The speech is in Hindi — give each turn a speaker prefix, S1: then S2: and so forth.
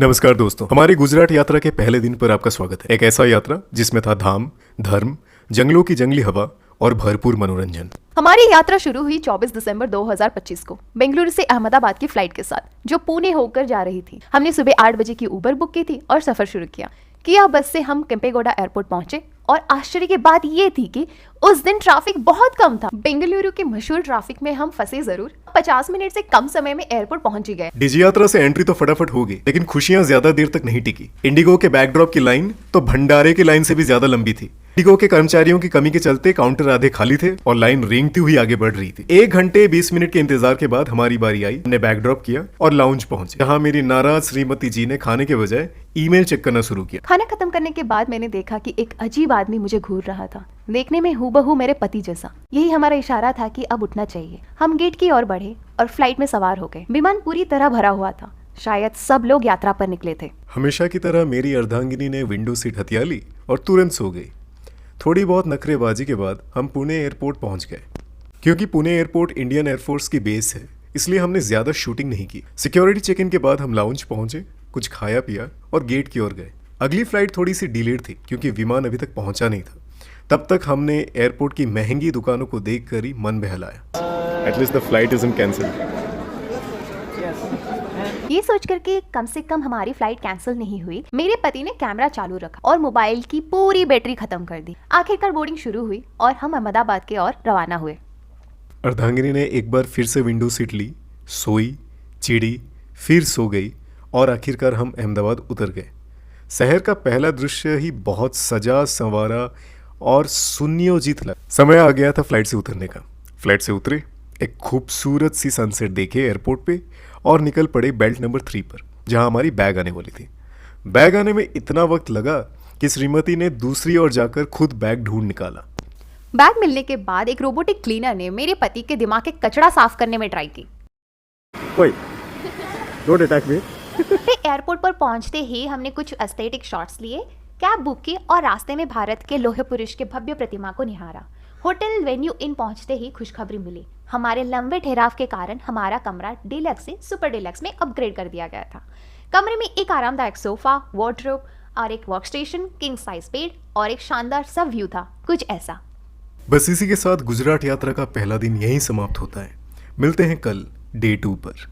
S1: नमस्कार दोस्तों, हमारी गुजरात यात्रा के पहले दिन पर आपका स्वागत है। एक ऐसा यात्रा जिसमें था धाम, धर्म, जंगलों की जंगली हवा और भरपूर मनोरंजन।
S2: हमारी यात्रा शुरू हुई 24 दिसंबर 2025 को बेंगलुरु से अहमदाबाद की फ्लाइट के साथ, जो पुणे होकर जा रही थी। हमने सुबह 8 बजे की उबर बुक की थी और सफर शुरू किया। बस से हम केम्पेगौड़ा एयरपोर्ट पहुंचे और आश्चर्य की बात ये थी कि उस दिन ट्रैफिक बहुत कम था। बेंगलुरु के मशहूर ट्रैफिक में हम फंसे जरूर, 50 मिनट से कम समय में एयरपोर्ट पहुंच ही गए।
S1: डिजी यात्रा से एंट्री तो फटाफट हो गई, लेकिन खुशियां ज्यादा देर तक नहीं टिकी। इंडिगो के बैकड्रॉप की लाइन तो भंडारे की लाइन से भी ज्यादा लंबी थी। इंडिगो के कर्मचारियों की कमी के चलते काउंटर आधे खाली थे और लाइन रेंगती हुई आगे बढ़ रही थी। 1 घंटे 20 मिनट के इंतजार के बाद हमारी बारी आई। हमने बैकड्रॉप किया और लाउंज पहुंचे, जहां मेरी नाराज श्रीमती जी ने खाने के बजाय ईमेल चेक करना शुरू किया।
S2: खाना खत्म करने के बाद मैंने देखा कि एक अजीब आदमी मुझे घूर रहा था, देखने में हूबहू मेरे पति जैसा। यही हमारा इशारा था कि अब उठना चाहिए। हम गेट की ओर बढ़े और फ्लाइट में सवार हो गए। विमान पूरी तरह भरा हुआ था, शायद सब लोग यात्रा पर निकले थे।
S1: हमेशा की तरह मेरी अर्धांगिनी ने विंडो सीट हथिया ली और तुरंत सो गई। थोड़ी बहुत नखरेबाजी के बाद हम पुणे एयरपोर्ट पहुंच गए। क्योंकि पुणे एयरपोर्ट इंडियन एयरफोर्स की बेस है, इसलिए हमने ज्यादा शूटिंग नहीं की। सिक्योरिटी चेक इन के बाद हम लाउंज पहुंचे, कुछ खाया पिया और गेट की ओर गए। अगली फ्लाइट थोड़ी सी डिलेड थी क्योंकि विमान अभी तक पहुंचा नहीं था। तब तक हमने एयरपोर्ट की महंगी दुकानों को देखकर ही मन बहलाया। At least the flight isn't cancelled.
S2: ये सोचकर कि कम से कम हमारी फ्लाइट कैंसिल नहीं हुई, मेरे पति ने कैमरा चालू रखा और मोबाइल की पूरी बैटरी खत्म कर दी। आखिरकार बोर्डिंग शुरू हुई और हम अहमदाबाद की ओर रवाना हुए।
S1: अर्धांगिनी ने एक बार फिर से विंडो सीट ली, सोई, चिड़ी, फिर सो गई और आखिरकार हम अहमदाबाद उतर गए। शहर का पहला दृश्य ही बहुत सजा संवारा और सुनियोजित लगा। समय आ गया था फ्लाइट से उतरने का। फ्लाइट से उतरे, एक खूबसूरत सी सनसेट देखे एयरपोर्ट पे और निकल पड़े बेल्ट नंबर 3 पर, जहां हमारी बैग आने वाली थी। बैग आने में इतना वक्त लगा कि श्रीमती ने दूसरी ओर जाकर खुद बैग ढूंढ निकाला।
S2: बैग मिलने के बाद एक रोबोटिक क्लीनर ने मेरे पति के दिमाग के कचरा साफ करने में ट्राई की।
S1: Don't attack me.
S2: एयरपोर्ट पर पहुंचते ही हमने कुछ एस्थेटिक शॉट्स लिए, कैब बुक की और रास्ते में भारत के लोहे पुरुष के भव्य प्रतिमा को निहारा। होटल वेन्यू इन पहुंचते ही खुशखबरी मिली। हमारे लंबे ठहराव के कारण हमारा कमरा डिलक्स से सुपर डिलक्स में अपग्रेड कर दिया गया था। कमरे में एक आरामदायक सोफा, वार्डरोब और एक work station, king size bed और एक शानदार सा व्यू था, कुछ ऐसा।
S1: बस इसी के साथ गुजरात यात्रा का पहला दिन यहीं समाप्त होता है। मिलते हैं कल डे 2 पर।